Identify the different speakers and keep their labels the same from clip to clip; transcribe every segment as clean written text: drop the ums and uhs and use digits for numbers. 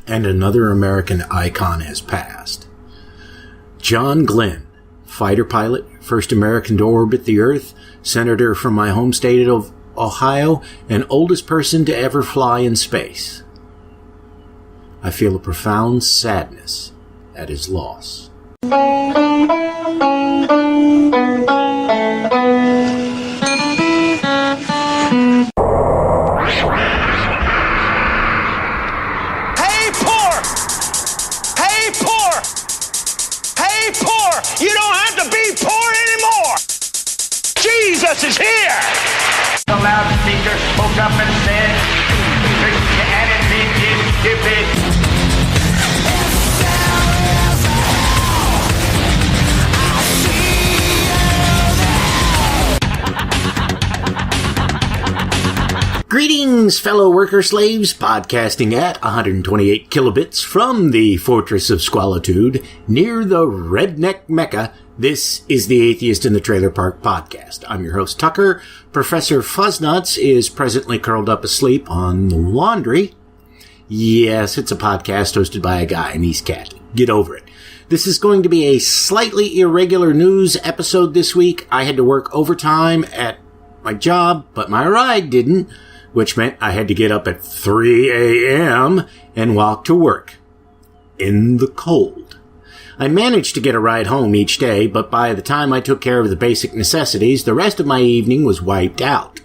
Speaker 1: and another American icon has passed. John Glenn, fighter pilot, first American to orbit the Earth, senator from my home state of Ohio, and oldest person to ever fly in space. I feel a profound sadness at his loss.
Speaker 2: You don't have to be poor anymore. Jesus is here.
Speaker 3: The loudspeaker spoke up and said, in&nbsp.
Speaker 1: Greetings, fellow worker slaves, podcasting at 128 kilobits from the Fortress of Squalitude near the Redneck Mecca. This is the Atheist in the Trailer Park podcast. I'm your host, Tucker. Professor Fuzznuts is presently curled up asleep on the laundry. Yes, it's a podcast hosted by a guy and he's cat. Get over it. This is going to be a slightly irregular news episode this week. I had to work overtime at my job, but my ride didn't, which meant I had to get up at 3 a.m. and walk to work in the cold. I managed to get a ride home each day, but by the time I took care of the basic necessities, the rest of my evening was wiped out.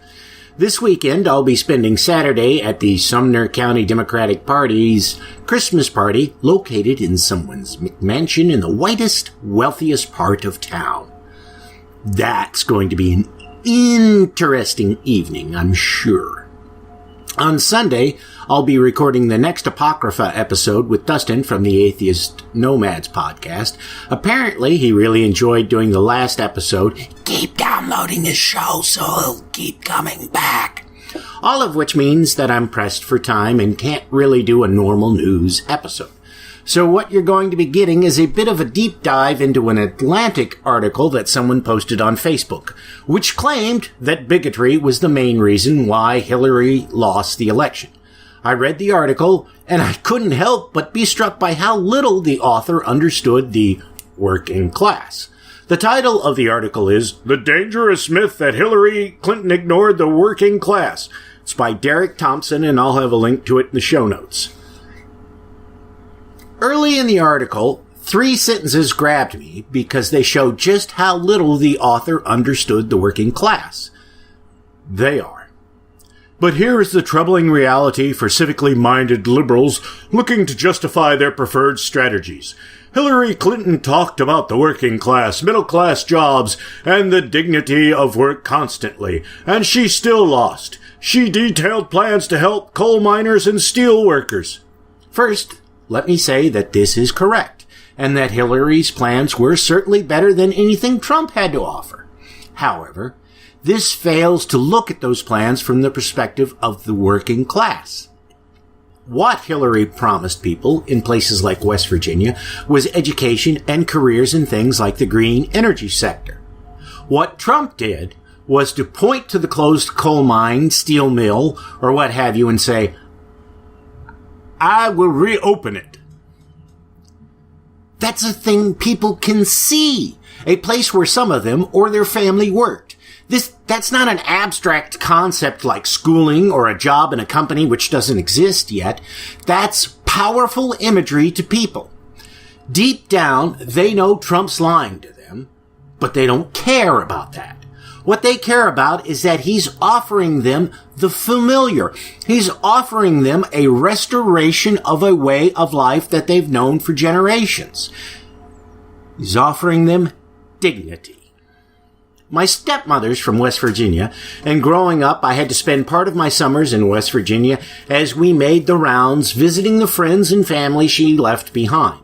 Speaker 1: This weekend, I'll be spending Saturday at the Sumner County Democratic Party's Christmas party located in someone's McMansion in the whitest, wealthiest part of town. That's going to be an interesting evening, I'm sure. On Sunday, I'll be recording the next Apocrypha episode with Dustin from the Atheist Nomads podcast. Apparently, he really enjoyed doing the last episode. Keep downloading his show so he'll keep coming back. All of which means that I'm pressed for time and can't really do a normal news episode. So what you're going to be getting is a bit of a deep dive into an Atlantic article that someone posted on Facebook, which claimed that bigotry was the main reason why Hillary lost the election. I read the article, and I couldn't help but be struck by how little the author understood the working class. The title of the article is "The Dangerous Myth That Hillary Clinton Ignored the Working Class." It's by Derek Thompson, and I'll have a link to it in the show notes. Early in the article, 3 sentences grabbed me because they showed just how little the author understood the working class. They are. But here is the troubling reality for civically minded liberals looking to justify their preferred strategies. Hillary Clinton talked about the working class, middle class jobs, and the dignity of work constantly, and she still lost. She detailed plans to help coal miners and steel workers. First, let me say that this is correct, and that Hillary's plans were certainly better than anything Trump had to offer. However, this fails to look at those plans from the perspective of the working class. What Hillary promised people in places like West Virginia was education and careers in things like the green energy sector. What Trump did was to point to the closed coal mine, steel mill, or what have you and say, "I will reopen it." That's a thing people can see. A place where some of them or their family worked. That's not an abstract concept like schooling or a job in a company which doesn't exist yet. That's powerful imagery to people. Deep down, they know Trump's lying to them, but they don't care about that. What they care about is that he's offering them the familiar. He's offering them a restoration of a way of life that they've known for generations. He's offering them dignity. My stepmother's from West Virginia, and growing up I had to spend part of my summers in West Virginia as we made the rounds visiting the friends and family she left behind.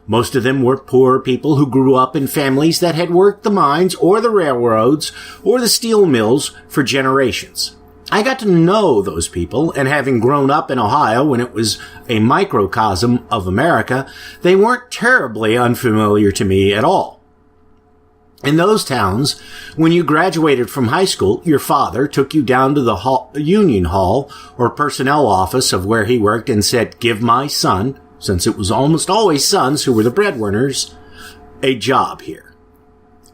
Speaker 1: Most of them were poor people who grew up in families that had worked the mines or the railroads or the steel mills for generations. I got to know those people, and having grown up in Ohio when it was a microcosm of America, they weren't terribly unfamiliar to me at all. In those towns, when you graduated from high school, your father took you down to the union hall or personnel office of where he worked and said, "Give my son," since it was almost always sons who were the breadwinners, "a job here."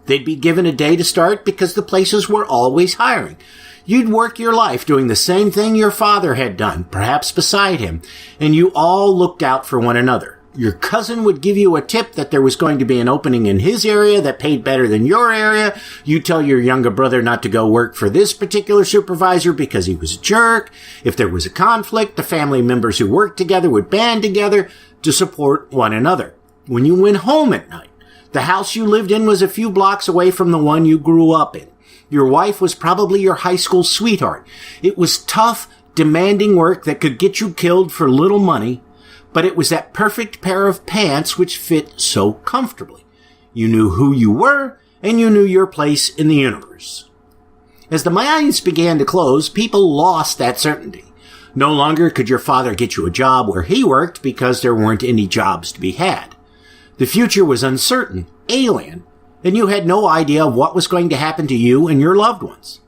Speaker 1: They'd be given a day to start because the places were always hiring. You'd work your life doing the same thing your father had done, perhaps beside him, and you all looked out for one another. Your cousin would give you a tip that there was going to be an opening in his area that paid better than your area. You tell your younger brother not to go work for this particular supervisor because he was a jerk. If there was a conflict, the family members who worked together would band together to support one another. When you went home at night, the house you lived in was a few blocks away from the one you grew up in. Your wife was probably your high school sweetheart. It was tough, demanding work that could get you killed for little money, but it was that perfect pair of pants which fit so comfortably. You knew who you were, and you knew your place in the universe. As the mines began to close, people lost that certainty. No longer could your father get you a job where he worked because there weren't any jobs to be had. The future was uncertain, alien, and you had no idea what was going to happen to you and your loved ones.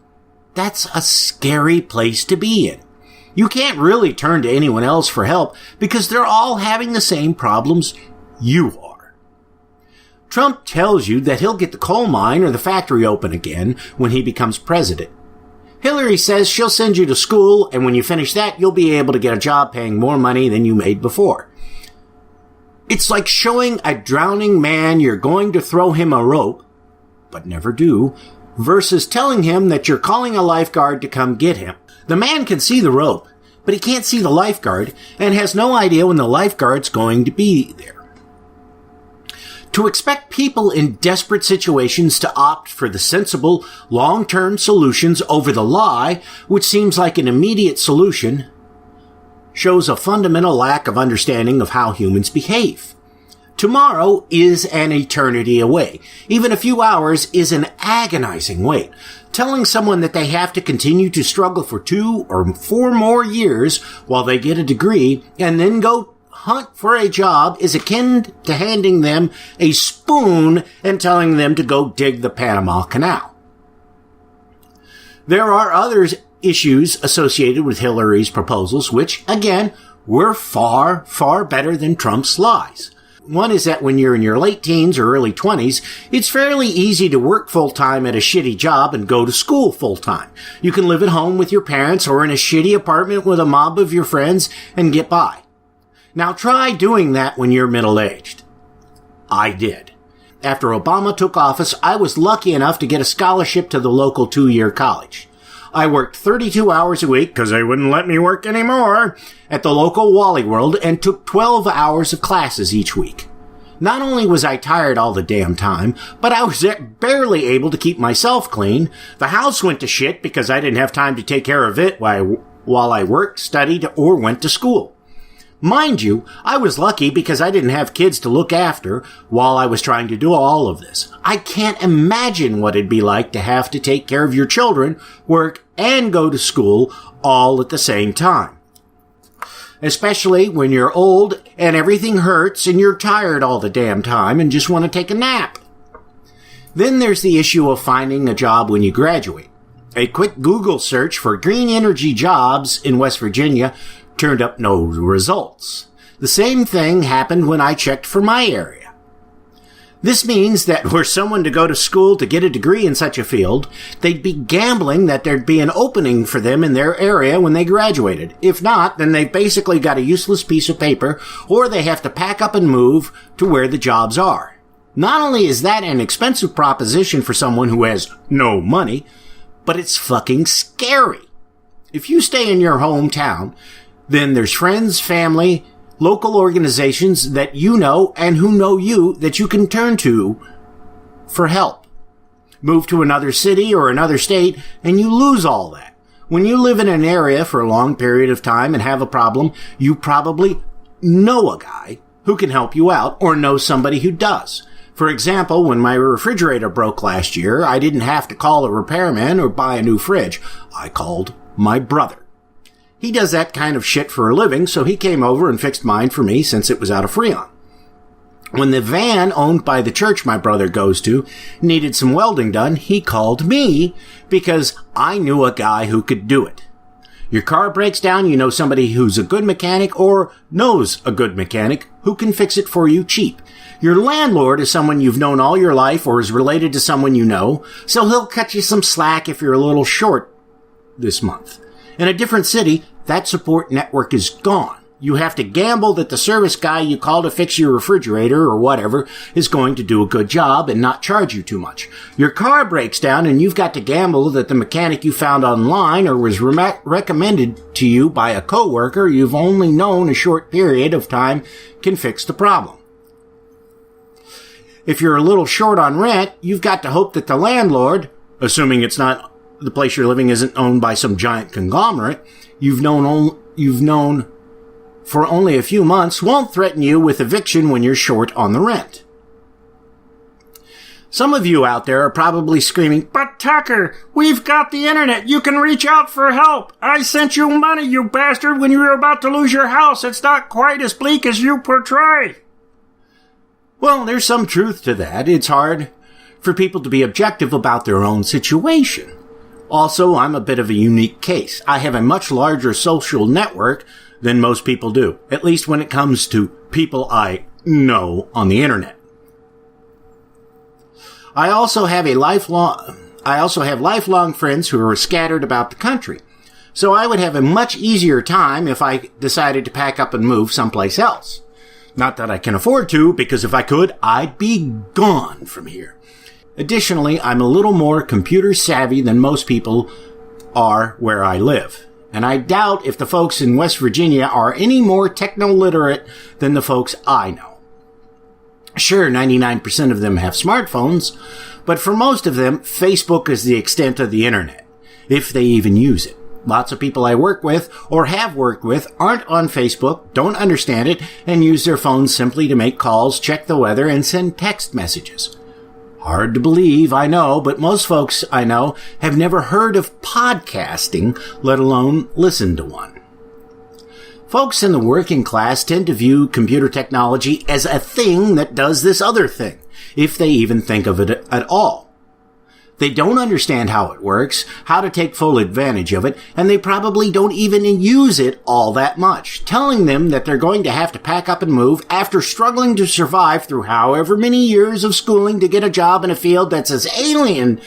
Speaker 1: That's a scary place to be in. You can't really turn to anyone else for help because they're all having the same problems you are. Trump tells you that he'll get the coal mine or the factory open again when he becomes president. Hillary says she'll send you to school, and when you finish that, you'll be able to get a job paying more money than you made before. It's like showing a drowning man you're going to throw him a rope, but never do, versus telling him that you're calling a lifeguard to come get him. The man can see the rope, but he can't see the lifeguard and has no idea when the lifeguard's going to be there. To expect people in desperate situations to opt for the sensible, long-term solutions over the lie, which seems like an immediate solution, shows a fundamental lack of understanding of how humans behave. Tomorrow is an eternity away. Even a few hours is an agonizing wait. Telling someone that they have to continue to struggle for 2 or 4 more years while they get a degree and then go hunt for a job is akin to handing them a spoon and telling them to go dig the Panama Canal. There are other issues associated with Hillary's proposals, which, again, were far, far better than Trump's lies. One is that when you're in your late teens or early 20s, it's fairly easy to work full-time at a shitty job and go to school full-time. You can live at home with your parents or in a shitty apartment with a mob of your friends and get by. Now try doing that when you're middle-aged. I did. After Obama took office, I was lucky enough to get a scholarship to the local 2-year college. I worked 32 hours a week, because they wouldn't let me work anymore, at the local Wally World and took 12 hours of classes each week. Not only was I tired all the damn time, but I was barely able to keep myself clean. The house went to shit because I didn't have time to take care of it while I worked, studied, or went to school. Mind you, I was lucky because I didn't have kids to look after while I was trying to do all of this. I can't imagine what it'd be like to have to take care of your children, work, and go to school all at the same time. Especially when you're old and everything hurts and you're tired all the damn time and just want to take a nap. Then there's the issue of finding a job when you graduate. A quick Google search for green energy jobs in West Virginia turned up no results. The same thing happened when I checked for my area. This means that were someone to go to school to get a degree in such a field, they'd be gambling that there'd be an opening for them in their area when they graduated. If not, then they've basically got a useless piece of paper, or they have to pack up and move to where the jobs are. Not only is that an expensive proposition for someone who has no money, but it's fucking scary. If you stay in your hometown, then there's friends, family, local organizations that you know and who know you that you can turn to for help. Move to another city or another state and you lose all that. When you live in an area for a long period of time and have a problem, you probably know a guy who can help you out or know somebody who does. For example, when my refrigerator broke last year, I didn't have to call a repairman or buy a new fridge. I called my brother. He does that kind of shit for a living, so he came over and fixed mine for me since it was out of Freon. When the van owned by the church my brother goes to needed some welding done, he called me because I knew a guy who could do it. Your car breaks down, you know somebody who's a good mechanic or knows a good mechanic who can fix it for you cheap. Your landlord is someone you've known all your life or is related to someone you know, so he'll cut you some slack if you're a little short this month. In a different city, that support network is gone. You have to gamble that the service guy you call to fix your refrigerator or whatever is going to do a good job and not charge you too much. Your car breaks down and you've got to gamble that the mechanic you found online or was recommended to you by a coworker you've only known a short period of time can fix the problem. If you're a little short on rent, you've got to hope that the landlord, assuming it's not the place you're living isn't owned by some giant conglomerate you've known for only a few months, won't threaten you with eviction when you're short on the rent. Some of you out there are probably screaming,
Speaker 4: "But Tucker, we've got the internet. You can reach out for help. I sent you money, you bastard, when you were about to lose your house. It's not quite as bleak as you portray."
Speaker 1: Well, there's some truth to that. It's hard for people to be objective about their own situation. Also, I'm a bit of a unique case. I have a much larger social network than most people do, at least when it comes to people I know on the internet. I also have lifelong friends who are scattered about the country, so I would have a much easier time if I decided to pack up and move someplace else. Not that I can afford to, because if I could, I'd be gone from here. Additionally, I'm a little more computer savvy than most people are where I live. And I doubt if the folks in West Virginia are any more techno-literate than the folks I know. Sure, 99% of them have smartphones, but for most of them, Facebook is the extent of the internet, if they even use it. Lots of people I work with, or have worked with, aren't on Facebook, don't understand it, and use their phones simply to make calls, check the weather, and send text messages. Hard to believe, I know, but most folks I know have never heard of podcasting, let alone listened to one. Folks in the working class tend to view computer technology as a thing that does this other thing, if they even think of it at all. They don't understand how it works, how to take full advantage of it, and they probably don't even use it all that much. Telling them that they're going to have to pack up and move after struggling to survive through however many years of schooling to get a job in a field that's as alien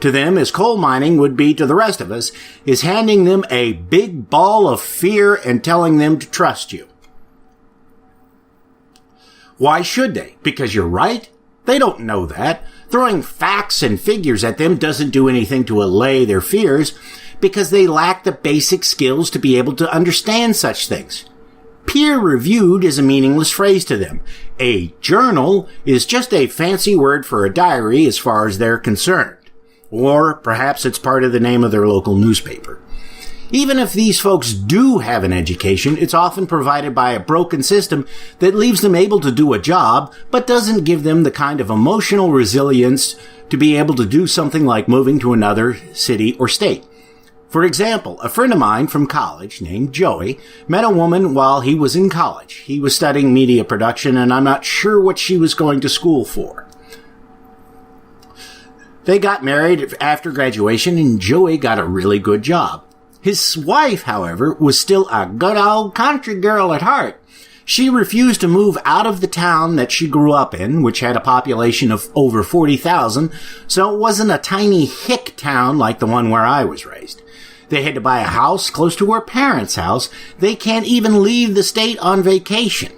Speaker 1: to them as coal mining would be to the rest of us is handing them a big ball of fear and telling them to trust you. Why should they? Because you're right? They don't know that. Throwing facts and figures at them doesn't do anything to allay their fears because they lack the basic skills to be able to understand such things. Peer-reviewed is a meaningless phrase to them. A journal is just a fancy word for a diary as far as they're concerned. Or perhaps it's part of the name of their local newspaper. Even if these folks do have an education, it's often provided by a broken system that leaves them able to do a job, but doesn't give them the kind of emotional resilience to be able to do something like moving to another city or state. For example, a friend of mine from college named Joey met a woman while he was in college. He was studying media production, and I'm not sure what she was going to school for. They got married after graduation, and Joey got a really good job. His wife, however, was still a good old country girl at heart. She refused to move out of the town that she grew up in, which had a population of over 40,000, so it wasn't a tiny hick town like the one where I was raised. They had to buy a house close to her parents' house. They can't even leave the state on vacation.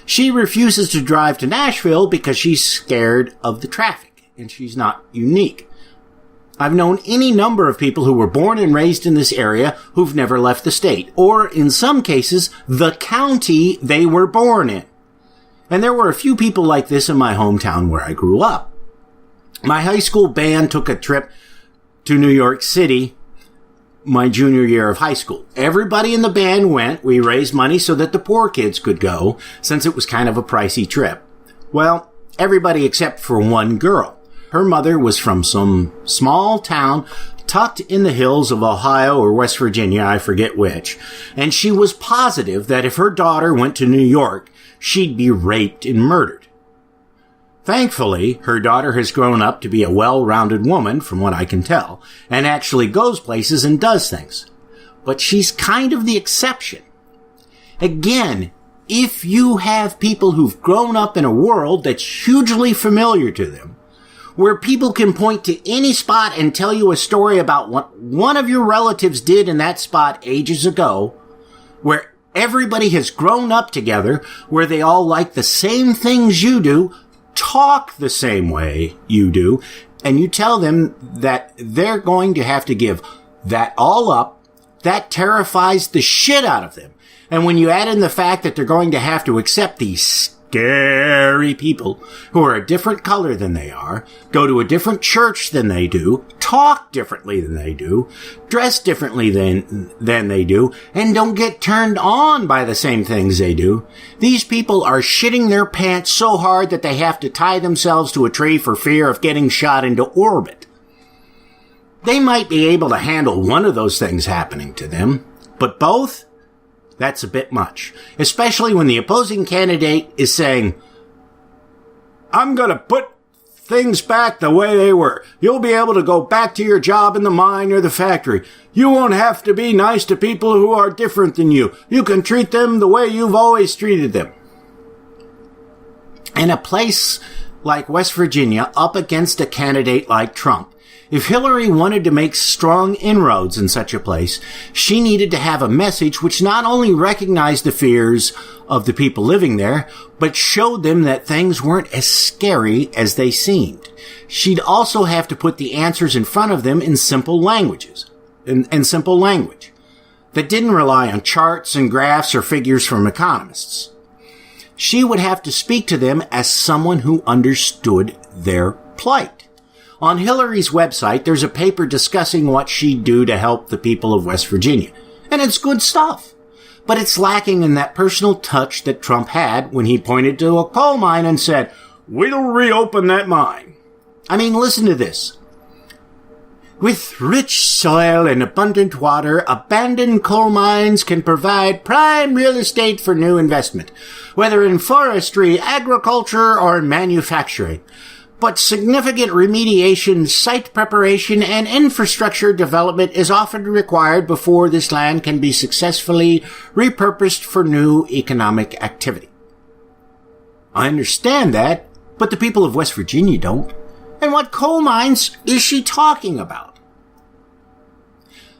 Speaker 1: She refuses to drive to Nashville because she's scared of the traffic, and she's not unique. I've known any number of people who were born and raised in this area who've never left the state, or in some cases, the county they were born in. And there were a few people like this in my hometown where I grew up. My high school band took a trip to New York City my junior year of high school. Everybody in the band went. We raised money so that the poor kids could go, since it was kind of a pricey trip. Well, everybody except for one girl. Her mother was from some small town tucked in the hills of Ohio or West Virginia, I forget which, and she was positive that if her daughter went to New York, she'd be raped and murdered. Thankfully, her daughter has grown up to be a well-rounded woman, from what I can tell, and actually goes places and does things. But she's kind of the exception. Again, if you have people who've grown up in a world that's hugely familiar to them, where people can point to any spot and tell you a story about what one of your relatives did in that spot ages ago, where everybody has grown up together, where they all like the same things you do, talk the same way you do, and you tell them that they're going to have to give that all up, that terrifies the shit out of them. And when you add in the fact that they're going to have to accept these scary people who are a different color than they are, go to a different church than they do, talk differently than they do, dress differently than they do, and don't get turned on by the same things they do, these people are shitting their pants so hard that they have to tie themselves to a tree for fear of getting shot into orbit. They might be able to handle one of those things happening to them, but both? That's a bit much, especially when the opposing candidate is saying, I'm going to put things back the way they were. You'll be able to go back to your job in the mine or the factory. You won't have to be nice to people who are different than you. You can treat them the way you've always treated them. In a place like West Virginia, up against a candidate like Trump, if Hillary wanted to make strong inroads in such a place, she needed to have a message which not only recognized the fears of the people living there, but showed them that things weren't as scary as they seemed. She'd also have to put the answers in front of them in simple language that didn't rely on charts and graphs or figures from economists. She would have to speak to them as someone who understood their plight. On Hillary's website, there's a paper discussing what she'd do to help the people of West Virginia. And it's good stuff. But it's lacking in that personal touch that Trump had when he pointed to a coal mine and said, "We'll reopen that mine." I mean, listen to this. With rich soil and abundant water, abandoned coal mines can provide prime real estate for new investment, whether in forestry, agriculture, or manufacturing. But significant remediation, site preparation, and infrastructure development is often required before this land can be successfully repurposed for new economic activity. I understand that, but the people of West Virginia don't. And what coal mines is she talking about?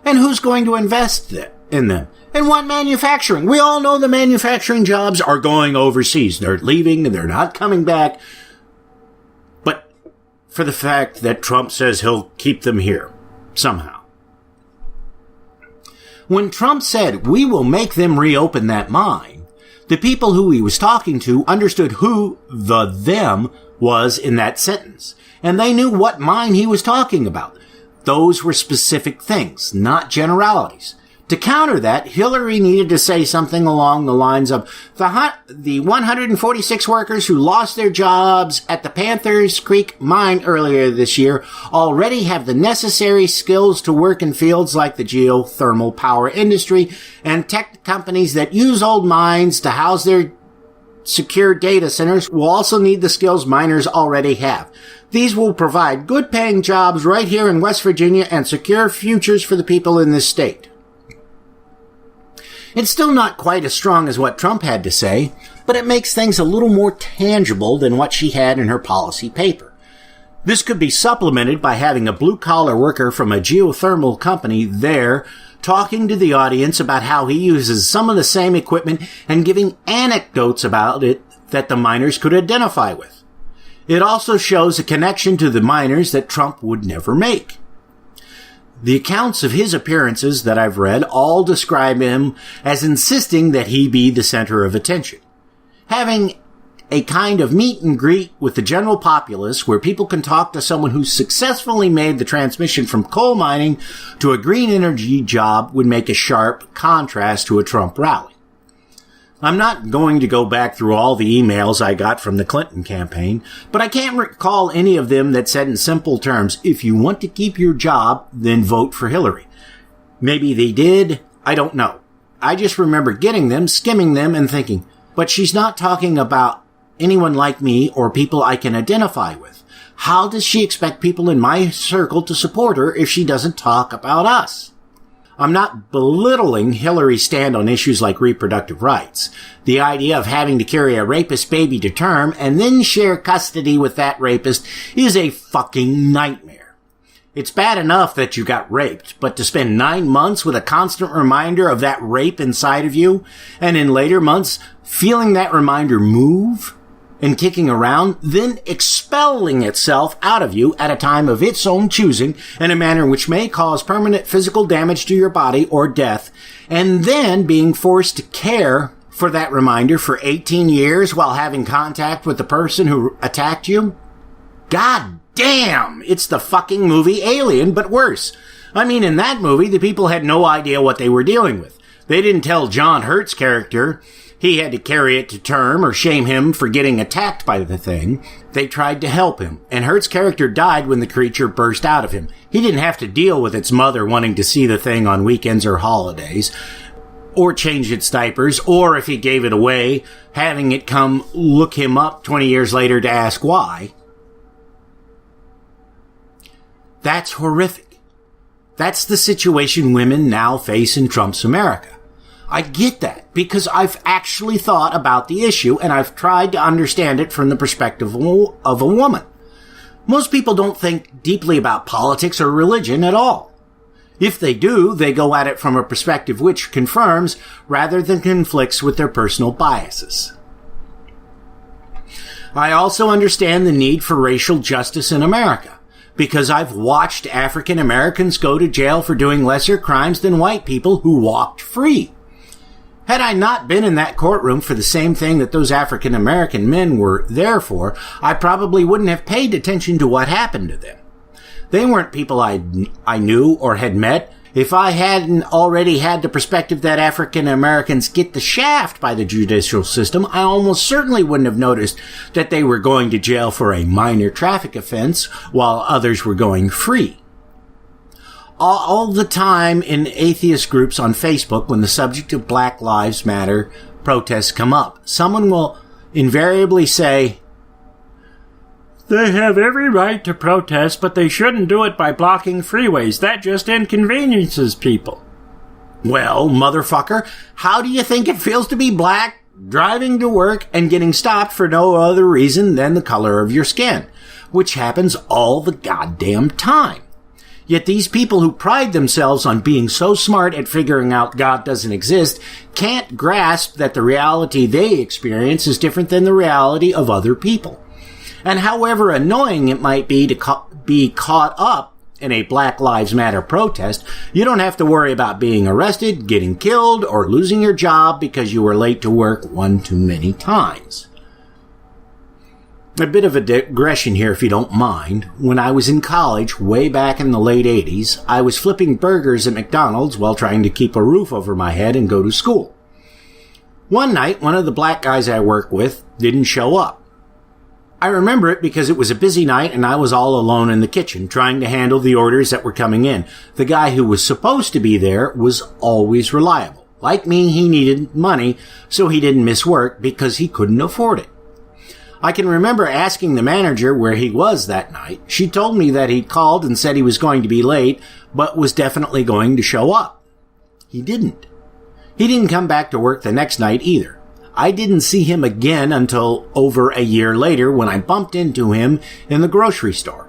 Speaker 1: And who's going to invest in them? And what manufacturing? We all know the manufacturing jobs are going overseas. They're leaving and they're not coming back. For the fact that Trump says he'll keep them here, somehow. When Trump said, "We will make them reopen that mine," the people who he was talking to understood who the them was in that sentence, and they knew what mine he was talking about. Those were specific things, not generalities. To counter that, Hillary needed to say something along the lines of, the 146 workers who lost their jobs at the Panthers Creek mine earlier this year already have the necessary skills to work in fields like the geothermal power industry, and tech companies that use old mines to house their secure data centers will also need the skills miners already have. These will provide good-paying jobs right here in West Virginia and secure futures for the people in this state. It's still not quite as strong as what Trump had to say, but it makes things a little more tangible than what she had in her policy paper. This could be supplemented by having a blue-collar worker from a geothermal company there talking to the audience about how he uses some of the same equipment and giving anecdotes about it that the miners could identify with. It also shows a connection to the miners that Trump would never make. The accounts of his appearances that I've read all describe him as insisting that he be the center of attention. Having a kind of meet and greet with the general populace where people can talk to someone who successfully made the transition from coal mining to a green energy job would make a sharp contrast to a Trump rally. I'm not going to go back through all the emails I got from the Clinton campaign, but I can't recall any of them that said in simple terms, if you want to keep your job, then vote for Hillary. Maybe they did. I don't know. I just remember getting them, skimming them, and thinking, but she's not talking about anyone like me or people I can identify with. How does she expect people in my circle to support her if she doesn't talk about us? I'm not belittling Hillary's stand on issues like reproductive rights. The idea of having to carry a rapist baby to term and then share custody with that rapist is a fucking nightmare. It's bad enough that you got raped, but to spend 9 months with a constant reminder of that rape inside of you, and in later months feeling that reminder move and kicking around, then expelling itself out of you at a time of its own choosing in a manner which may cause permanent physical damage to your body or death, and then being forced to care for that reminder for 18 years while having contact with the person who attacked you? God damn! It's the fucking movie Alien, but worse. I mean, in that movie, the people had no idea what they were dealing with. They didn't tell John Hurt's character he had to carry it to term or shame him for getting attacked by the thing. They tried to help him, and Hurt's character died when the creature burst out of him. He didn't have to deal with its mother wanting to see the thing on weekends or holidays, or change its diapers, or if he gave it away, having it come look him up 20 years later to ask why. That's horrific. That's the situation women now face in Trump's America. I get that because I've actually thought about the issue and I've tried to understand it from the perspective of a woman. Most people don't think deeply about politics or religion at all. If they do, they go at it from a perspective which confirms rather than conflicts with their personal biases. I also understand the need for racial justice in America, because I've watched African Americans go to jail for doing lesser crimes than white people who walked free. Had I not been in that courtroom for the same thing that those African American men were there for, I probably wouldn't have paid attention to what happened to them. They weren't people I knew or had met. If I hadn't already had the perspective that African Americans get the shaft by the judicial system, I almost certainly wouldn't have noticed that they were going to jail for a minor traffic offense while others were going free. All the time in atheist groups on Facebook, when the subject of Black Lives Matter protests come up, someone will invariably say, "They have every right to protest, but they shouldn't do it by blocking freeways. That just inconveniences people." Well, motherfucker, how do you think it feels to be black, driving to work, and getting stopped for no other reason than the color of your skin, which happens all the goddamn time? Yet these people who pride themselves on being so smart at figuring out God doesn't exist can't grasp that the reality they experience is different than the reality of other people. And however annoying it might be to be caught up in a Black Lives Matter protest, you don't have to worry about being arrested, getting killed, or losing your job because you were late to work one too many times. A bit of a digression here, if you don't mind. When I was in college, way back in the late 80s, I was flipping burgers at McDonald's while trying to keep a roof over my head and go to school. One night, one of the black guys I work with didn't show up. I remember it because it was a busy night and I was all alone in the kitchen trying to handle the orders that were coming in. The guy who was supposed to be there was always reliable. Like me, he needed money, so he didn't miss work because he couldn't afford it. I can remember asking the manager where he was that night. She told me that he'd called and said he was going to be late, but was definitely going to show up. He didn't. He didn't come back to work the next night either. I didn't see him again until over a year later when I bumped into him in the grocery store.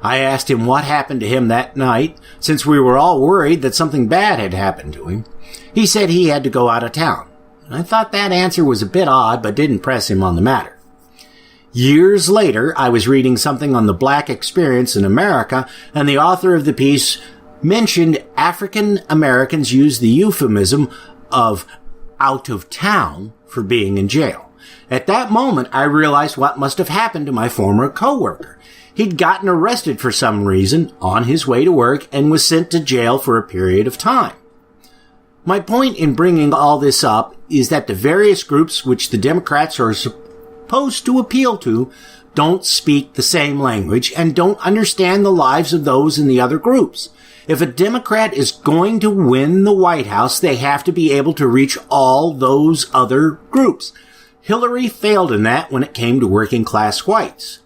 Speaker 1: I asked him what happened to him that night, since we were all worried that something bad had happened to him. He said he had to go out of town. I thought that answer was a bit odd, but didn't press him on the matter. Years later, I was reading something on the black experience in America, and the author of the piece mentioned African Americans use the euphemism of out of town for being in jail. At that moment, I realized what must have happened to my former coworker. He'd gotten arrested for some reason on his way to work and was sent to jail for a period of time. My point in bringing all this up is that the various groups which the Democrats are supposed to appeal to don't speak the same language and don't understand the lives of those in the other groups. If a Democrat is going to win the White House, they have to be able to reach all those other groups. Hillary failed in that when it came to working class whites.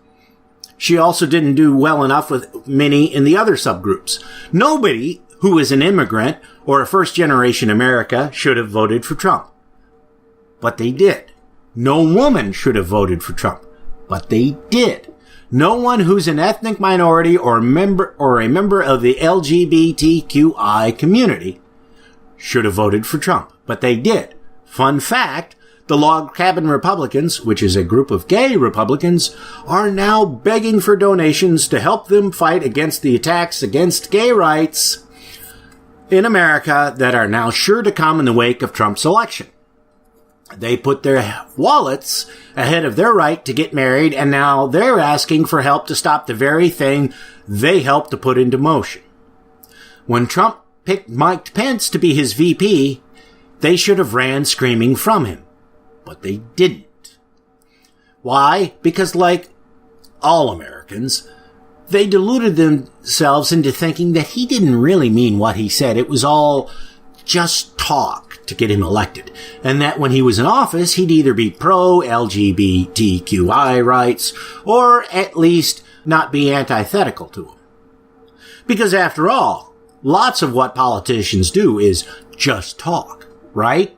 Speaker 1: She also didn't do well enough with many in the other subgroups. Nobody who is an immigrant or a first-generation America should have voted for Trump. But they did. No woman should have voted for Trump. But they did. No one who's an ethnic minority or a member of the LGBTQI community should have voted for Trump. But they did. Fun fact, the Log Cabin Republicans, which is a group of gay Republicans, are now begging for donations to help them fight against the attacks against gay rights in America that are now sure to come in the wake of Trump's election. They put their wallets ahead of their right to get married, and now they're asking for help to stop the very thing they helped to put into motion. When Trump picked Mike Pence to be his VP, they should have ran screaming from him. But they didn't. Why? Because like all Americans, they deluded themselves into thinking that he didn't really mean what he said. It was all just talk to get him elected. And that when he was in office, he'd either be pro-LGBTQI rights or at least not be antithetical to them. Because after all, lots of what politicians do is just talk, right?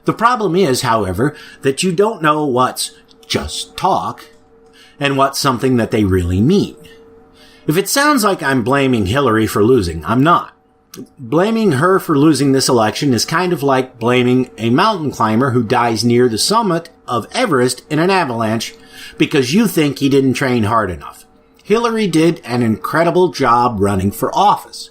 Speaker 1: The problem is, however, that you don't know what's just talk and what's something that they really mean. If it sounds like I'm blaming Hillary for losing, I'm not. Blaming her for losing this election is kind of like blaming a mountain climber who dies near the summit of Everest in an avalanche because you think he didn't train hard enough. Hillary did an incredible job running for office.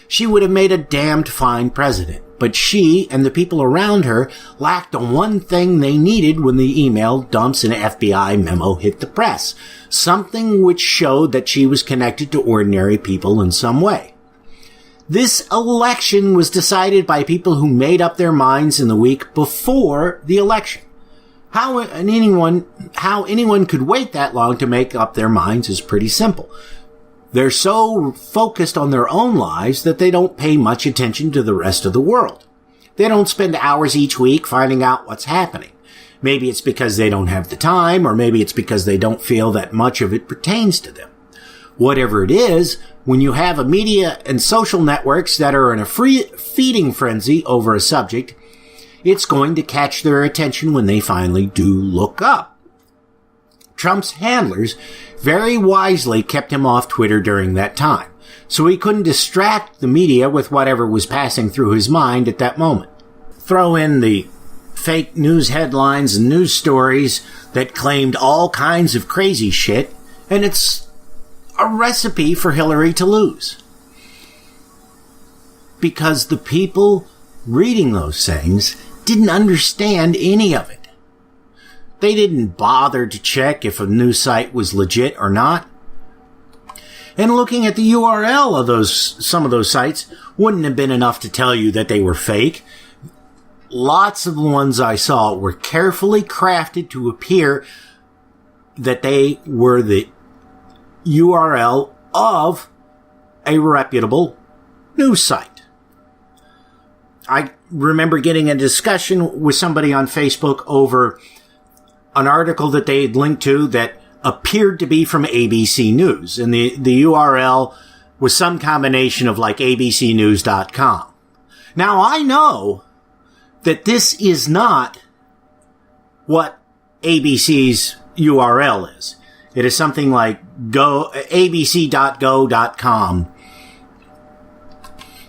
Speaker 1: She would have made a damned fine president. But she and the people around her lacked the one thing they needed when the email dumps and FBI memo hit the press. Something which showed that she was connected to ordinary people in some way. This election was decided by people who made up their minds in the week before the election. How anyone could wait that long to make up their minds is pretty simple. They're so focused on their own lives that they don't pay much attention to the rest of the world. They don't spend hours each week finding out what's happening. Maybe it's because they don't have the time, or maybe it's because they don't feel that much of it pertains to them. Whatever it is, when you have a media and social networks that are in a free feeding frenzy over a subject, it's going to catch their attention when they finally do look up. Trump's handlers very wisely kept him off Twitter during that time, so he couldn't distract the media with whatever was passing through his mind at that moment. Throw in the fake news headlines and news stories that claimed all kinds of crazy shit, and it's a recipe for Hillary to lose. Because the people reading those things didn't understand any of it. They didn't bother to check if a news site was legit or not. And looking at the URL of some of those sites wouldn't have been enough to tell you that they were fake. Lots of the ones I saw were carefully crafted to appear that they were the URL of a reputable news site. I remember getting a discussion with somebody on Facebook over an article that they had linked to that appeared to be from ABC News. And the URL was some combination of like abcnews.com. Now, I know that this is not what ABC's URL is. It is something like abc.go.com.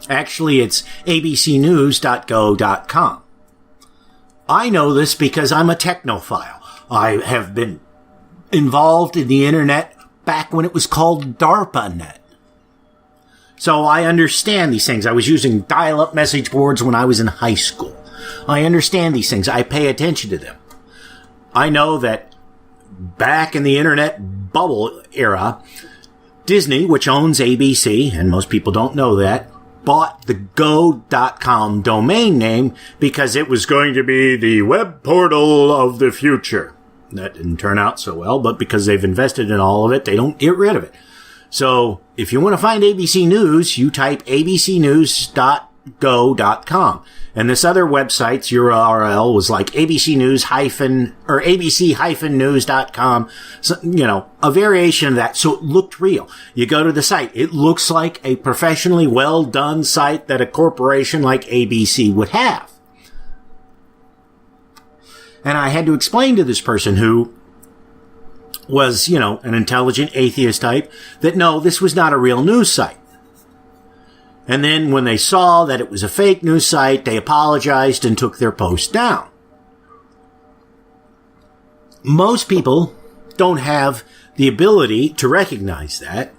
Speaker 1: Actually, it's abcnews.go.com. I know this because I'm a technophile. I have been involved in the internet back when it was called DARPANet. So I understand these things. I was using dial-up message boards when I was in high school. I understand these things. I pay attention to them. I know that back in the internet bubble era, Disney, which owns ABC, and most people don't know that, bought the go.com domain name because it was going to be the web portal of the future. That didn't turn out so well, but because they've invested in all of it, they don't get rid of it. So if you want to find ABC News, you type abcnews.go abcnews.go.com. And this other website's URL was like abc-news.com. So, a variation of that. So it looked real. You go to the site. It looks like a professionally well done site that a corporation like ABC would have. And I had to explain to this person who was, an intelligent atheist type that no, this was not a real news site. And then when they saw that it was a fake news site, they apologized and took their post down. Most people don't have the ability to recognize that.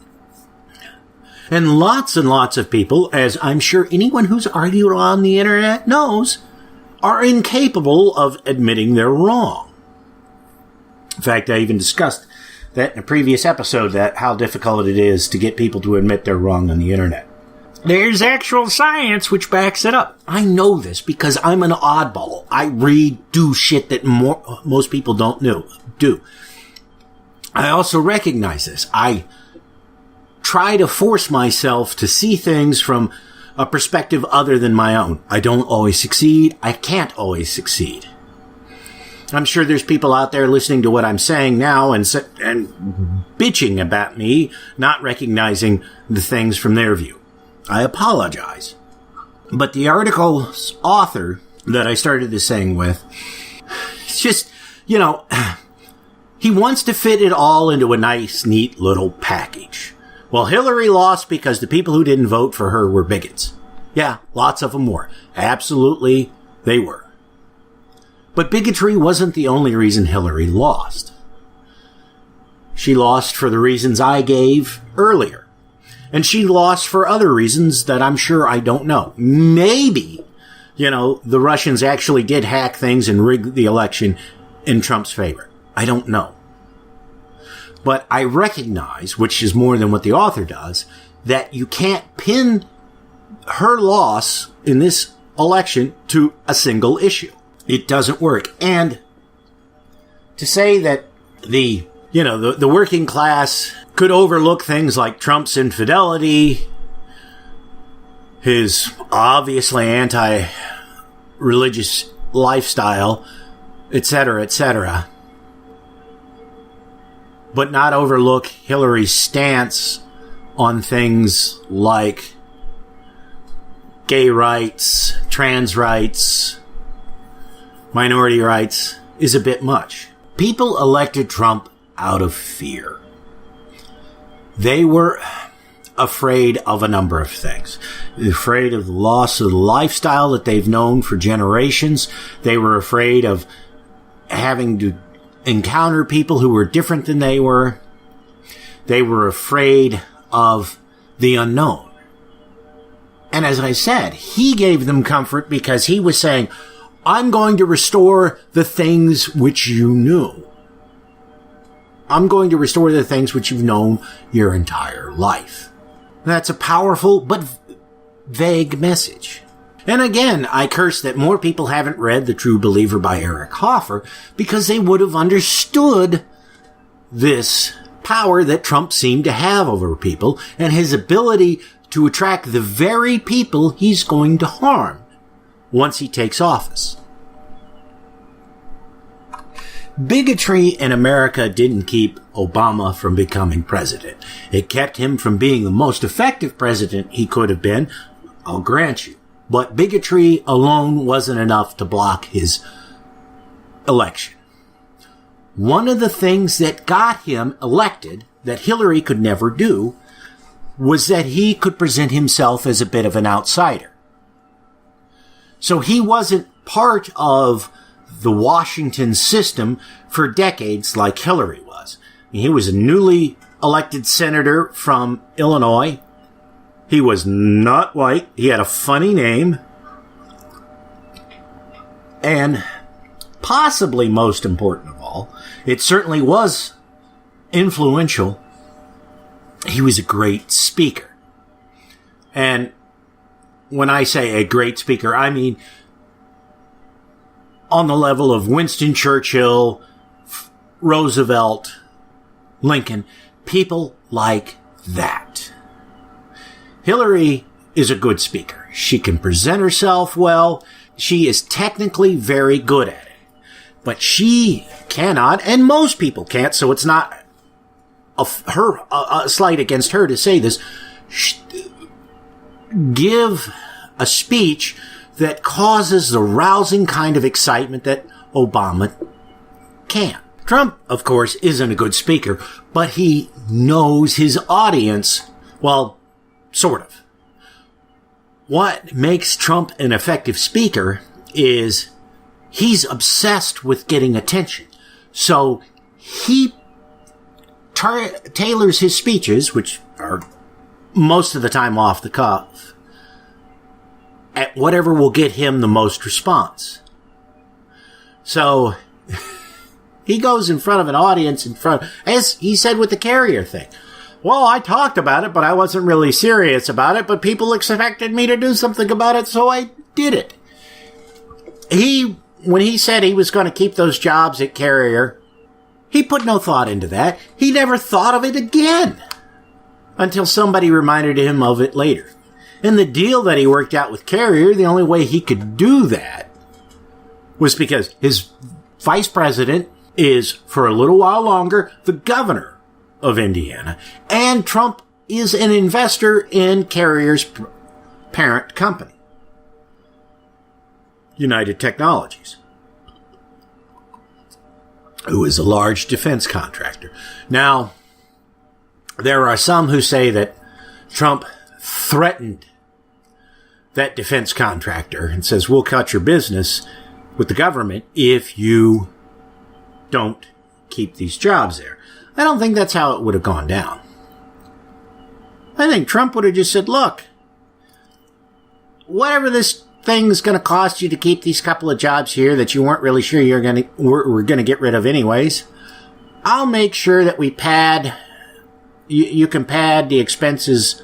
Speaker 1: And lots of people, as I'm sure anyone who's argued on the internet knows, are incapable of admitting they're wrong. In fact, I even discussed that in a previous episode, that how difficult it is to get people to admit they're wrong on the internet.
Speaker 4: There's actual science which backs it up.
Speaker 1: I know this because I'm an oddball. I do shit that most people don't do. I also recognize this. I try to force myself to see things from a perspective other than my own. I don't always succeed. I can't always succeed. I'm sure there's people out there listening to what I'm saying now and bitching about me not recognizing the things from their view. I apologize. But the article's author that I started this saying with, it's just, he wants to fit it all into a nice, neat little package. Well, Hillary lost because the people who didn't vote for her were bigots. Yeah, lots of them were. Absolutely, they were. But bigotry wasn't the only reason Hillary lost. She lost for the reasons I gave earlier. And she lost for other reasons that I'm sure I don't know. Maybe, the Russians actually did hack things and rig the election in Trump's favor. I don't know. But I recognize, which is more than what the author does, that you can't pin her loss in this election to a single issue. It doesn't work. And to say that the working class could overlook things like Trump's infidelity, his obviously anti-religious lifestyle, etc., but not overlook Hillary's stance on things like gay rights, trans rights, minority rights, is a bit much. People elected Trump out of fear. They were afraid of a number of things. Afraid of the loss of the lifestyle that they've known for generations. They were afraid of having to encounter people who were different than they were. They were afraid of the unknown. And as I said, he gave them comfort because he was saying, I'm going to restore the things which you knew. I'm going to restore the things which you've known your entire life. That's a powerful but vague message. And again, I curse that more people haven't read The True Believer by Eric Hoffer because they would have understood this power that Trump seemed to have over people and his ability to attract the very people he's going to harm once he takes office. Bigotry in America didn't keep Obama from becoming president. It kept him from being the most effective president he could have been, I'll grant you. But bigotry alone wasn't enough to block his election. One of the things that got him elected that Hillary could never do was that he could present himself as a bit of an outsider. So he wasn't part of the Washington system for decades like Hillary was. He was a newly elected senator from Illinois. He was not white. He had a funny name. And possibly most important of all, it certainly was influential. He was a great speaker. And when I say a great speaker, I mean on the level of Winston Churchill, Roosevelt, Lincoln, people like that. Hillary is a good speaker. She can present herself well. She is technically very good at it. But she cannot, and most people can't, so it's not a slight against her to say this, give a speech that causes the rousing kind of excitement that Obama can. Trump, of course, isn't a good speaker, but he knows his audience, well, sort of. What makes Trump an effective speaker is he's obsessed with getting attention. So he tailors his speeches, which are most of the time off the cuff, at whatever will get him the most response. So he goes in front of an audience as he said with the carrier thing. Well, I talked about it, but I wasn't really serious about it, but people expected me to do something about it, so I did it. When he said he was going to keep those jobs at Carrier, he put no thought into that. He never thought of it again until somebody reminded him of it later. And the deal that he worked out with Carrier, the only way he could do that was because his vice president is, for a little while longer, the governor of Indiana, and Trump is an investor in Carrier's parent company, United Technologies, who is a large defense contractor. Now, there are some who say that Trump threatened that defense contractor and says, we'll cut your business with the government if you don't keep these jobs there. I don't think that's how it would have gone down. I think Trump would have just said, look, whatever this thing's going to cost you to keep these couple of jobs here that you weren't really sure we're going to get rid of anyways, I'll make sure that we pad, you can pad the expenses,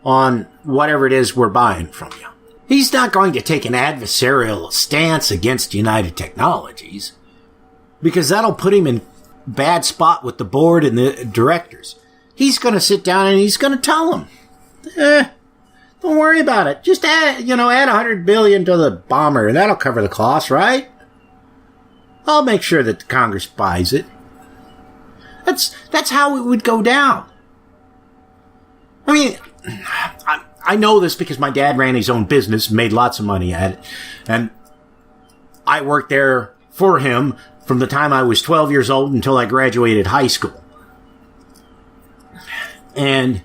Speaker 1: on whatever it is we're buying from you. He's not going to take an adversarial stance against United Technologies because that'll put him in bad spot with the board and the directors. He's going to sit down and he's going to tell them, don't worry about it. Just add $100 billion to the bomber and that'll cover the cost, right? I'll make sure that the Congress buys it. That's how it would go down. I mean, I know this because my dad ran his own business, made lots of money at it, and I worked there for him from the time I was 12 years old until I graduated high school. And,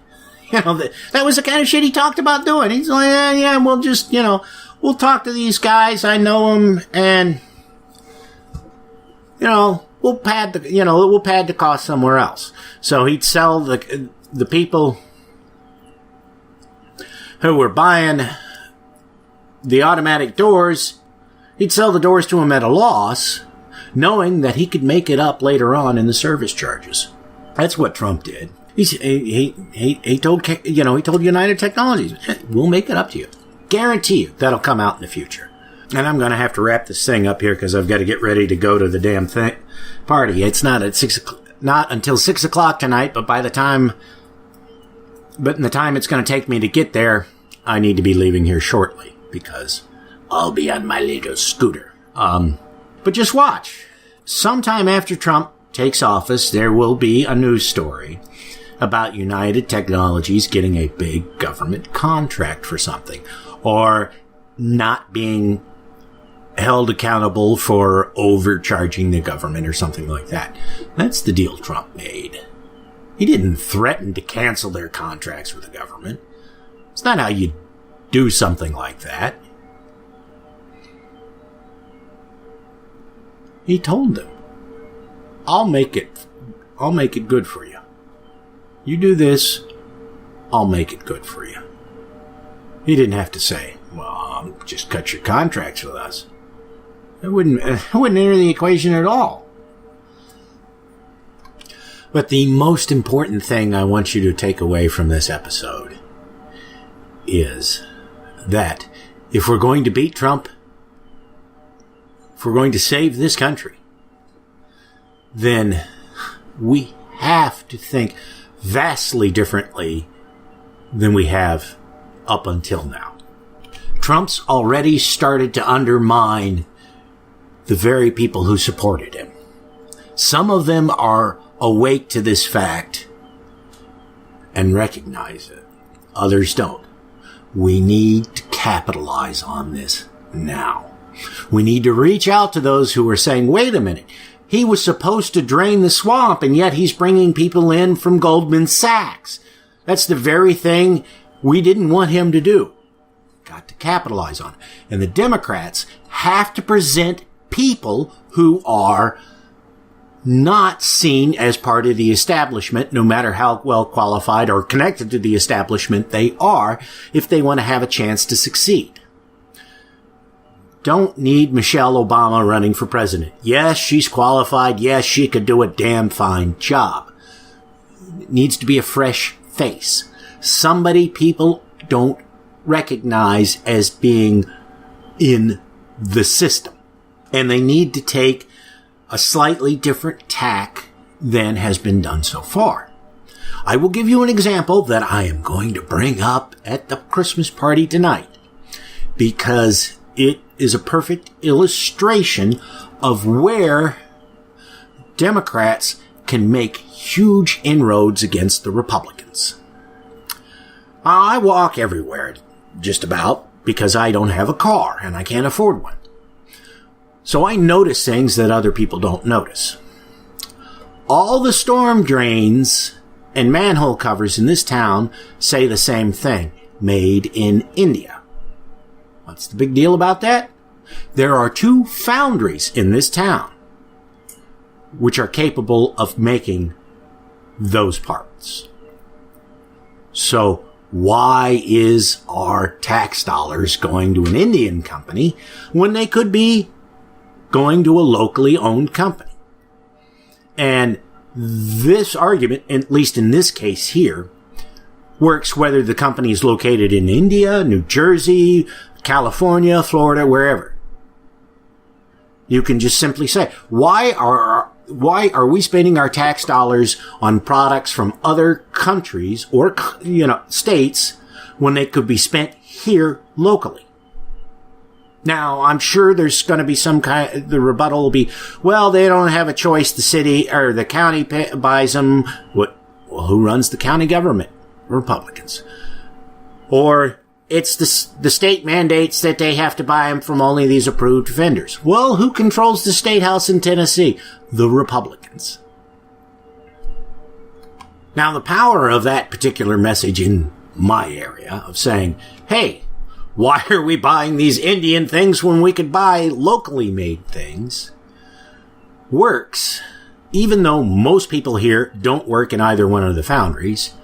Speaker 1: that was the kind of shit he talked about doing. He's like, yeah, we'll just, we'll talk to these guys. I know them. And, we'll pad the cost somewhere else. So he'd sell the people who were buying the automatic doors. He'd sell the doors to them at a loss, knowing that he could make it up later on in the service charges. That's what Trump did. He told United Technologies, we'll make it up to you. Guarantee you that'll come out in the future. And I'm going to have to wrap this thing up here because I've got to get ready to go to the damn party. It's not until 6 o'clock tonight, but in the time it's going to take me to get there, I need to be leaving here shortly because I'll be on my little scooter. But just watch. Sometime after Trump takes office, there will be a news story about United Technologies getting a big government contract for something, or not being held accountable for overcharging the government or something like that. That's the deal Trump made. He didn't threaten to cancel their contracts with the government. It's not how you do something like that. He told them, I'll make it good for you. You do this, I'll make it good for you. He didn't have to say, well, just cut your contracts with us. It wouldn't enter the equation at all. But the most important thing I want you to take away from this episode is that if we're going to beat Trump, if we're going to save this country, then we have to think vastly differently than we have up until now. Trump's already started to undermine the very people who supported him. Some of them are awake to this fact and recognize it. Others don't. We need to capitalize on this now. We need to reach out to those who are saying, wait a minute, he was supposed to drain the swamp, and yet he's bringing people in from Goldman Sachs. That's the very thing we didn't want him to do. Got to capitalize on it. And the Democrats have to present people who are not seen as part of the establishment, no matter how well qualified or connected to the establishment they are, if they want to have a chance to succeed. Don't need Michelle Obama running for president. Yes, she's qualified. Yes, she could do a damn fine job. It needs to be a fresh face. Somebody people don't recognize as being in the system. And they need to take a slightly different tack than has been done so far. I will give you an example that I am going to bring up at the Christmas party tonight, because it is a perfect illustration of where Democrats can make huge inroads against the Republicans. I walk everywhere, just about, because I don't have a car and I can't afford one. So I notice things that other people don't notice. All the storm drains and manhole covers in this town say the same thing: made in India. What's the big deal about that? There are 2 foundries in this town which are capable of making those parts. So why is our tax dollars going to an Indian company when they could be going to a locally owned company? And this argument, at least in this case here, works whether the company is located in India, New Jersey, California, Florida, wherever. You can just simply say, why are we spending our tax dollars on products from other countries or, states when they could be spent here locally? Now, I'm sure there's going to be the rebuttal will be, well, they don't have a choice. The city or the county buys them. Well, who runs the county government? Republicans. Or it's the state mandates that they have to buy them from only these approved vendors. Well, who controls the state house in Tennessee? The Republicans. Now, the power of that particular message in my area of saying, hey, why are we buying these Indian things when we could buy locally made things, works, even though most people here don't work in either one of the foundries,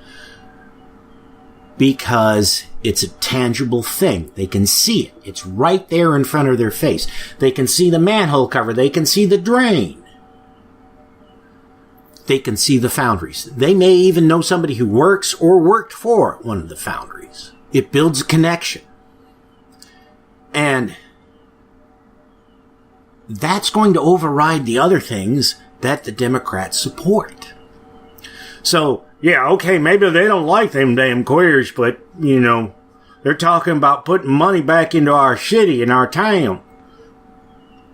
Speaker 1: because it's a tangible thing. They can see it. It's right there in front of their face. They can see the manhole cover. They can see the drain. They can see the foundries. They may even know somebody who works or worked for one of the foundries. It builds a connection. And that's going to override the other things that the Democrats support. So, yeah, okay, maybe they don't like them damn queers, but, they're talking about putting money back into our city and our town.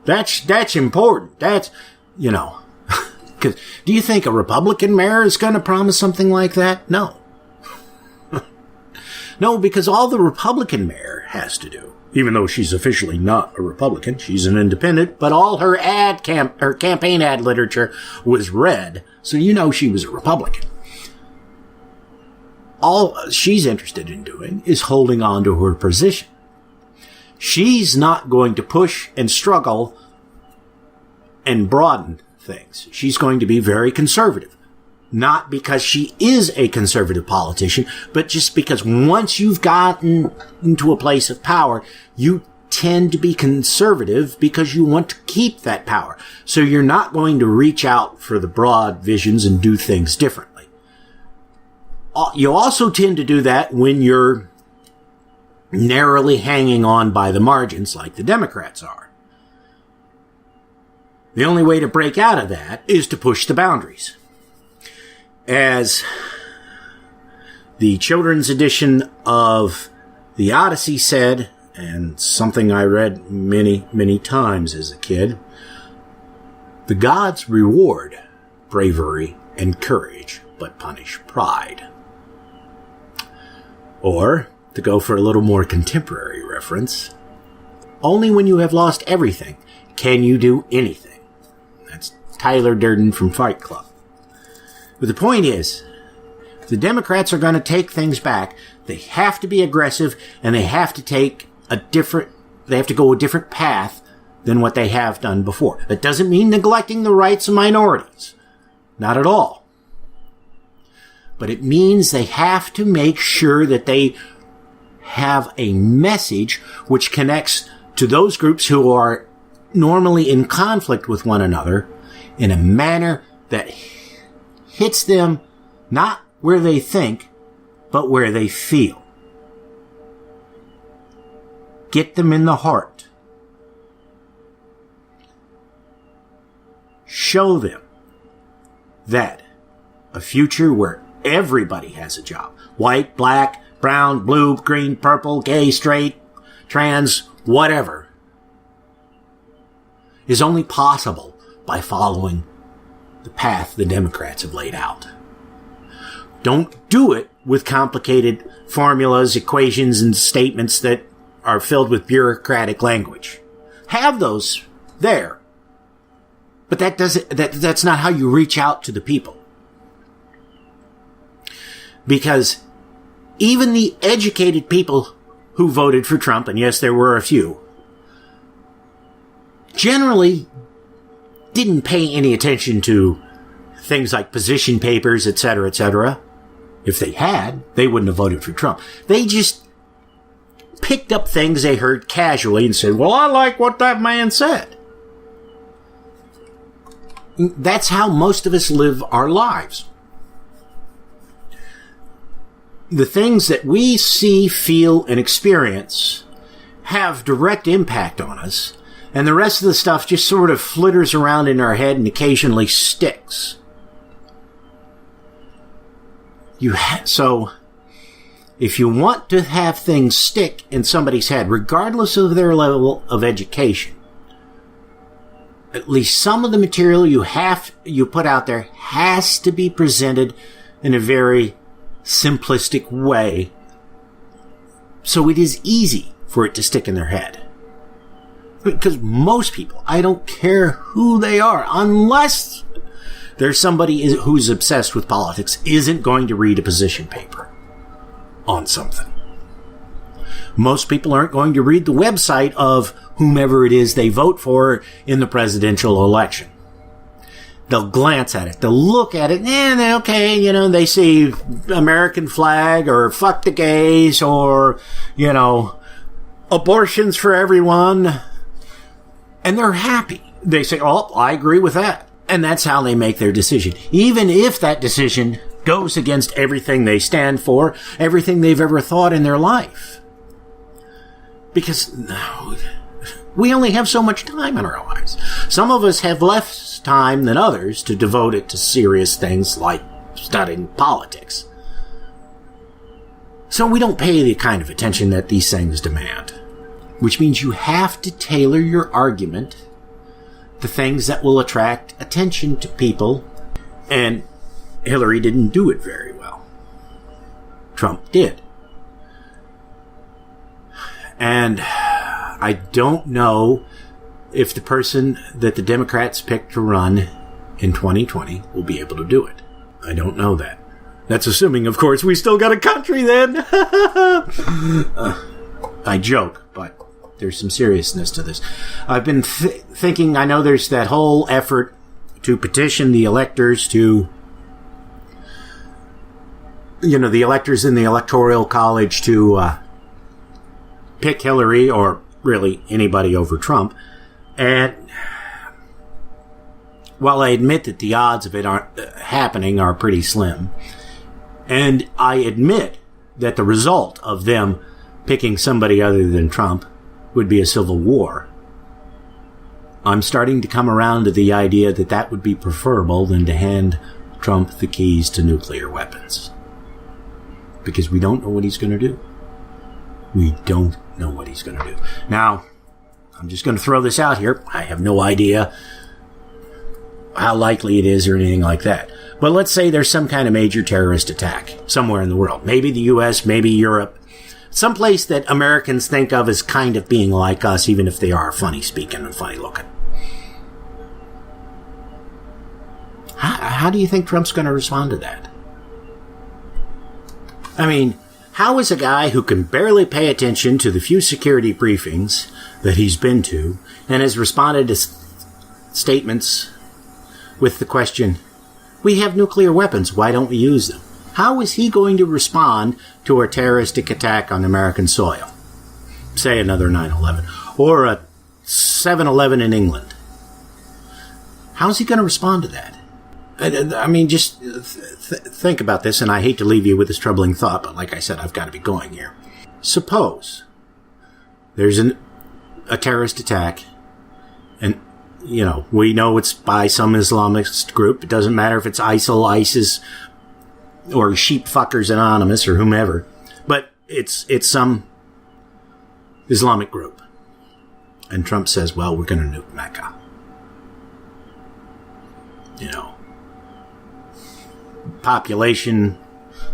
Speaker 1: That's important. That's, because do you think a Republican mayor is going to promise something like that? No. No, because all the Republican mayor has to do, even though she's officially not a Republican, she's an independent, but all her her campaign ad literature was red, so she was a Republican. All she's interested in doing is holding on to her position. She's not going to push and struggle and broaden things. She's going to be very conservative. Not because she is a conservative politician, but just because once you've gotten into a place of power, you tend to be conservative because you want to keep that power. So you're not going to reach out for the broad visions and do things differently. You also tend to do that when you're narrowly hanging on by the margins like the Democrats are. The only way to break out of that is to push the boundaries. As the children's edition of The Odyssey said, and something I read many, many times as a kid, the gods reward bravery and courage, but punish pride. Or, to go for a little more contemporary reference, only when you have lost everything can you do anything. That's Tyler Durden from Fight Club. But the point is, if the Democrats are going to take things back, they have to be aggressive, and they have to go a different path than what they have done before. That doesn't mean neglecting the rights of minorities. Not at all. But it means they have to make sure that they have a message which connects to those groups who are normally in conflict with one another in a manner that hits them not where they think, but where they feel. Get them in the heart. Show them that a future where everybody has a job, white, black, brown, blue, green, purple, gay, straight, trans, whatever, is only possible by following the path the Democrats have laid out. Don't do it with complicated formulas, equations, and statements that are filled with bureaucratic language. Have those there. But that's not how you reach out to the people. Because even the educated people who voted for Trump, and yes, there were a few, generally didn't pay any attention to things like position papers, etc., etc. If they had, they wouldn't have voted for Trump. They just picked up things they heard casually and said, well, I like what that man said. That's how most of us live our lives. The things that we see, feel, and experience have direct impact on us, and the rest of the stuff just sort of flitters around in our head and occasionally sticks. So, if you want to have things stick in somebody's head, regardless of their level of education, at least some of the material you put out there has to be presented in a very simplistic way, so it is easy for it to stick in their head. Because most people, I don't care who they are, unless there's somebody who's obsessed with politics, isn't going to read a position paper on something. Most people aren't going to read the website of whomever it is they vote for in the presidential election. They'll glance at it, they'll look at it, and okay, they see American flag, or fuck the gays, or, abortions for everyone, and they're happy. They say, oh, I agree with that. And that's how they make their decision. Even if that decision goes against everything they stand for, everything they've ever thought in their life. Because we only have so much time in our lives. Some of us have less time than others to devote it to serious things like studying politics. So we don't pay the kind of attention that these things demand. Which means you have to tailor your argument to things that will attract attention to people. And Hillary didn't do it very well. Trump did. And I don't know if the person that the Democrats picked to run in 2020 will be able to do it. I don't know that. That's assuming, of course, we still got a country then. I joke, but there's some seriousness to this. I've been thinking, I know there's that whole effort to petition the electors to, the electors in the Electoral College to pick Hillary, or really anybody over Trump. And while I admit that the odds of it aren't happening are pretty slim, and I admit that the result of them picking somebody other than Trump would be a civil war, I'm starting to come around to the idea that that would be preferable than to hand Trump the keys to nuclear weapons. Because we don't know what he's going to do. We don't know what he's going to do. Now, I'm just going to throw this out here. I have no idea how likely it is or anything like that. But let's say there's some kind of major terrorist attack somewhere in the world. Maybe the U.S., maybe Europe. Someplace that Americans think of as kind of being like us, even if they are funny speaking and funny looking. How do you think Trump's going to respond to that? I mean, how is a guy who can barely pay attention to the few security briefings that he's been to and has responded to statements with the question, we have nuclear weapons, why don't we use them? How is he going to respond to a terroristic attack on American soil? Say another 9/11 or a 7/11 in England. How's he going to respond to that? I mean, just think about this, and I hate to leave you with this troubling thought, but like I said, I've got to be going here. Suppose there's a terrorist attack, and, you know, we know it's by some Islamist group. It doesn't matter if it's ISIL, ISIS, or Sheep Fuckers Anonymous, or whomever, but it's some Islamic group. And Trump says, well, we're going to nuke Mecca. You know, population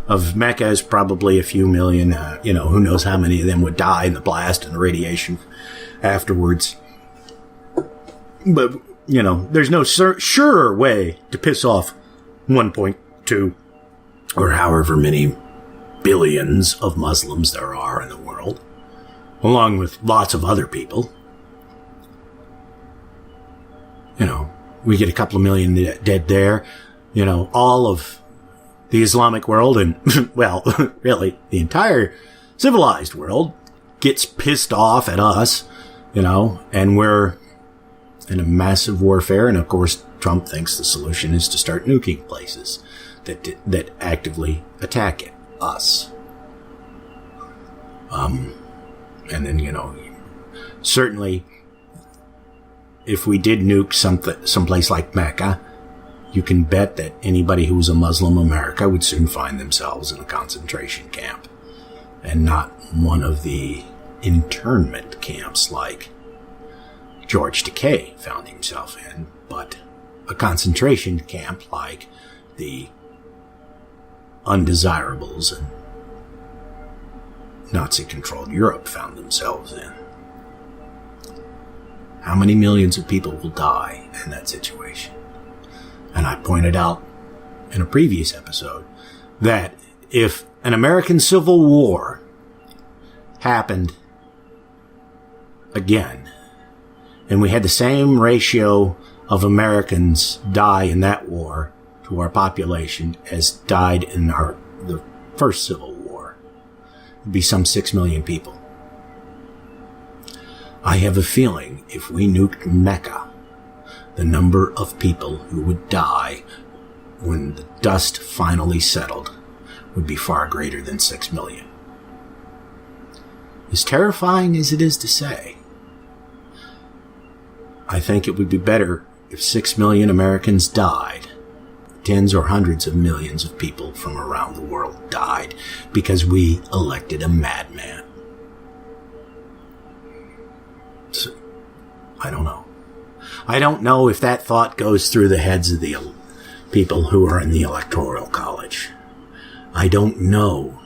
Speaker 1: of Mecca is probably a few million. You know, who knows how many of them would die in the blast and the radiation afterwards. But, you know, there's no surer way to piss off 1.2 or however many billions of Muslims there are in the world, along with lots of other people. You know, we get a couple of million dead there. You know, all of the Islamic world and, well, really, the entire civilized world gets pissed off at us, you know, and we're in a massive warfare. And, of course, Trump thinks the solution is to start nuking places that actively attack us. And then, you know, certainly if we did nuke someplace like Mecca, you can bet that anybody who's a Muslim America would soon find themselves in a concentration camp, and not one of the internment camps like George Takei found himself in, but a concentration camp like the undesirables and Nazi-controlled Europe found themselves in. How many millions of people will die in that situation? And I pointed out in a previous episode that if an American Civil War happened again, and we had the same ratio of Americans die in that war to our population as died in the first Civil War, it'd be some 6 million people. I have a feeling if we nuked Mecca, the number of people who would die when the dust finally settled would be far greater than 6 million. As terrifying as it is to say, I think it would be better if 6 million Americans died. Tens or hundreds of millions of people from around the world died because we elected a madman. So, I don't know. I don't know if that thought goes through the heads of the people who are in the Electoral College. I don't know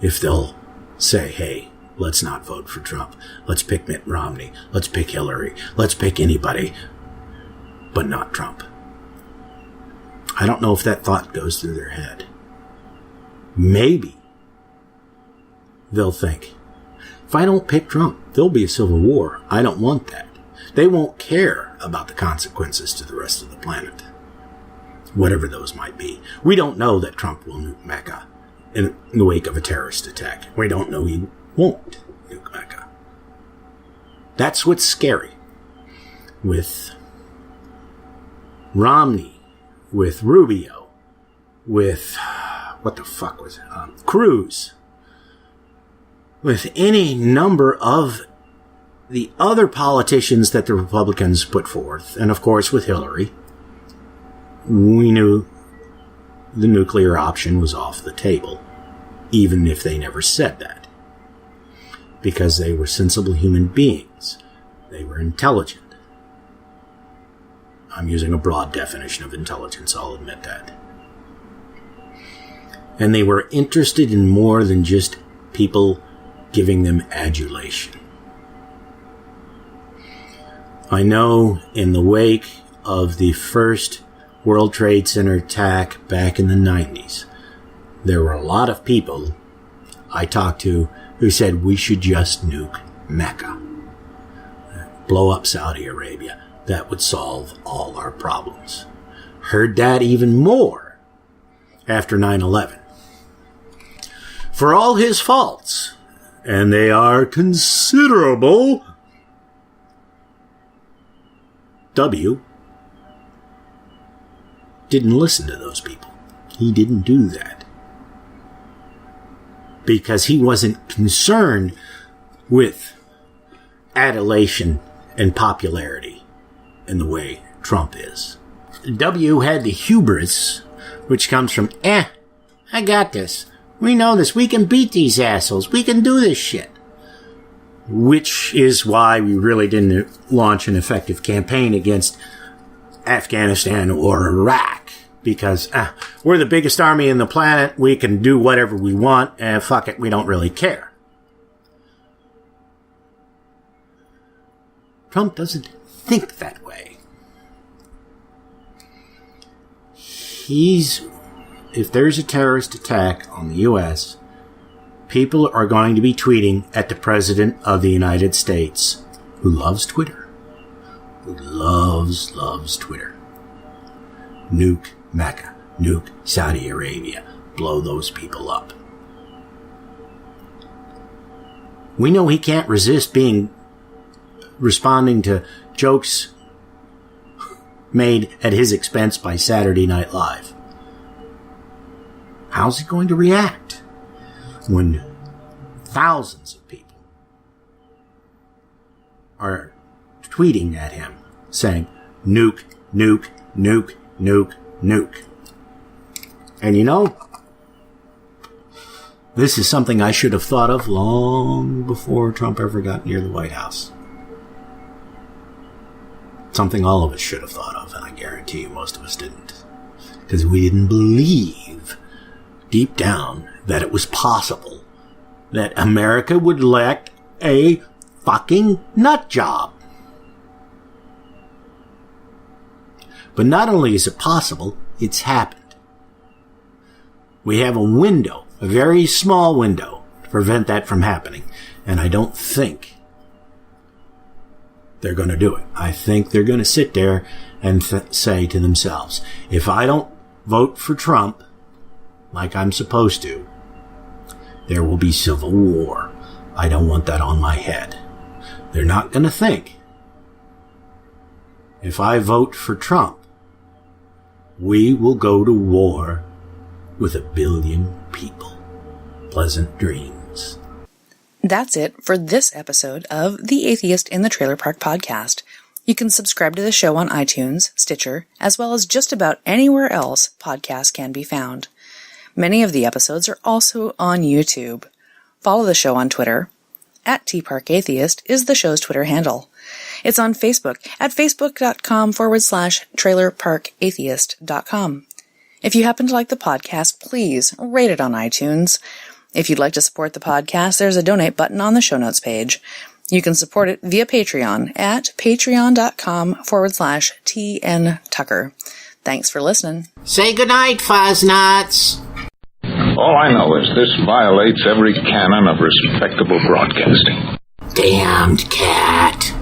Speaker 1: if they'll say, hey, let's not vote for Trump. Let's pick Mitt Romney. Let's pick Hillary. Let's pick anybody, but not Trump. I don't know if that thought goes through their head. Maybe they'll think, if I don't pick Trump, there'll be a civil war. I don't want that. They won't care about the consequences to the rest of the planet, whatever those might be. We don't know that Trump will nuke Mecca in the wake of a terrorist attack. We don't know he won't nuke Mecca. That's what's scary with Romney, with Rubio, with, what the fuck was it? Cruz, with any number of the other politicians that the Republicans put forth, and of course with Hillary. We knew the nuclear option was off the table, even if they never said that. because they were sensible human beings. They were intelligent. I'm using a broad definition of intelligence, I'll admit that. And they were interested in more than just people giving them adulation. I know in the wake of the first World Trade Center attack back in the 90s, there were a lot of people I talked to who said we should just nuke Mecca. Blow up Saudi Arabia. That would solve all our problems. Heard that even more after 9/11. For all his faults, and they are considerable, W didn't listen to those people. He didn't do that. Because he wasn't concerned with adulation and popularity in the way Trump is. W had the hubris, which comes from, I got this. We know this. We can beat these assholes. We can do this shit. Which is why we really didn't launch an effective campaign against Afghanistan or Iraq. Because we're the biggest army in the planet. We can do whatever we want. And fuck it, we don't really care. Trump doesn't think that way. If there's a terrorist attack on the U.S., people are going to be tweeting at the President of the United States, who loves Twitter. Who loves Twitter. Nuke Mecca. Nuke Saudi Arabia. Blow those people up. We know he can't resist responding to jokes made at his expense by Saturday Night Live. How's he going to react when thousands of people are tweeting at him saying, nuke, nuke, nuke, nuke, nuke? And you know, this is something I should have thought of long before Trump ever got near the White House. Something all of us should have thought of, and I guarantee you most of us didn't. Because we didn't believe deep down that it was possible that America would elect a fucking nut job. But not only is it possible, it's happened. We have a window, a very small window, to prevent that from happening. And I don't think they're going to do it. I think they're going to sit there and say to themselves, if I don't vote for Trump like I'm supposed to, there will be civil war. I don't want that on my head. They're not going to think, if I vote for Trump, we will go to war with 1 billion people. Pleasant dreams.
Speaker 5: That's it for this episode of The Atheist in the Trailer Park Podcast. You can subscribe to the show on iTunes, Stitcher, as well as just about anywhere else podcasts can be found. Many of the episodes are also on YouTube. Follow the show on Twitter. @TParkAtheist is the show's Twitter handle. It's on Facebook at facebook.com/trailerparkatheist.com. If you happen to like the podcast, please rate it on iTunes. If you'd like to support the podcast, there's a donate button on the show notes page. You can support it via Patreon at patreon.com/TNTucker. Thanks for listening.
Speaker 1: Say goodnight, Fosnuts.
Speaker 6: All I know is this violates every canon of respectable broadcasting.
Speaker 1: Damned cat.